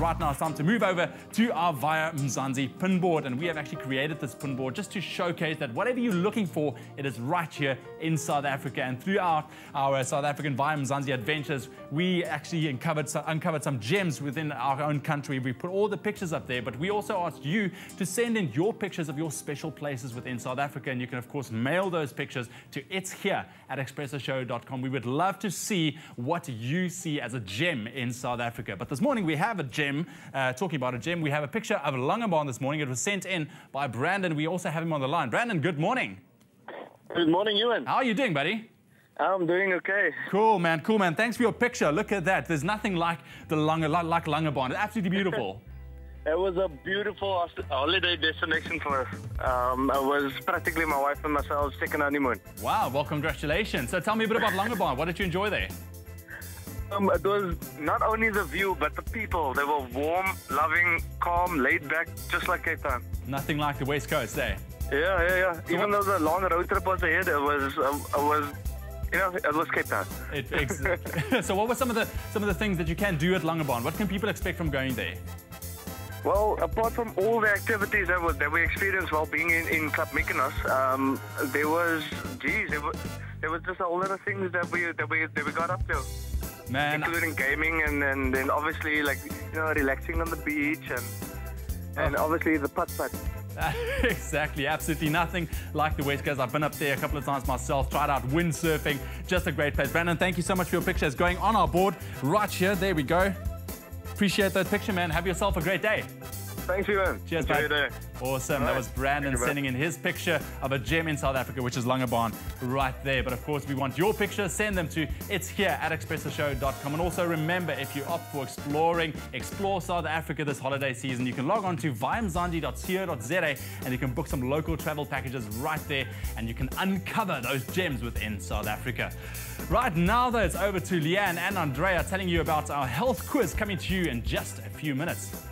right now it's time to move over to our Via Mzansi pinboard, and we have actually created this pinboard just to showcase that whatever you're looking for, it is right here in South Africa. And throughout our South African Via Mzansi adventures, we actually uncovered some gems within our own country. We put all the pictures up there, but we also asked you to send in your pictures of your special places within South Africa, and you can of course mail those pictures to itshere@expressoshow.com. We would love to see what you see as a gem in South Africa. But this morning we have a gem. Talking about a gem, we have a picture of Langebaan this morning. It was sent in by Brandon. We also have him on the line. Brandon, good morning. Good morning, Ewan. How are you doing, buddy? I'm doing okay. Cool, man. Cool, man. Thanks for your picture. Look at that. There's nothing like like Langebaan. It's absolutely beautiful. It was a beautiful holiday destination for us. It was practically my wife and myself's second honeymoon. Wow, well, congratulations. So tell me a bit about Langebaan. What did you enjoy there? It was not only the view, but the people. They were warm, loving, calm, laid back, just like Cape Town. Nothing like the West Coast, eh? Yeah. Even though the long road trip was ahead, it was Cape Town. So what were some of the things that you can do at Langebaan? What can people expect from going there? Well, apart from all the activities that we experienced while being in Club Mykonos, there was just a whole lot of things that we got up to. Man, including gaming and then obviously relaxing on the beach and obviously the putt-putt. Exactly, absolutely nothing like the West Coast. I've been up there a couple of times myself, tried out windsurfing, just a great place. Brandon, thank you so much for your pictures going on our board right here. There we go. Appreciate that picture, man. Have yourself a great day. Thanks, Ewan. Cheers, Enjoy bud. your day. Awesome. All that right. was Brandon sending in his picture of a gem in South Africa, which is Langebaan right there. But of course, we want your picture. Send them to itshere@expressoshow.com. And also remember, if you opt for explore South Africa this holiday season, you can log on to viamzansi.co.za and you can book some local travel packages right there, and you can uncover those gems within South Africa. Right now, though, it's over to Leanne and Andrea telling you about our health quiz coming to you in just a few minutes.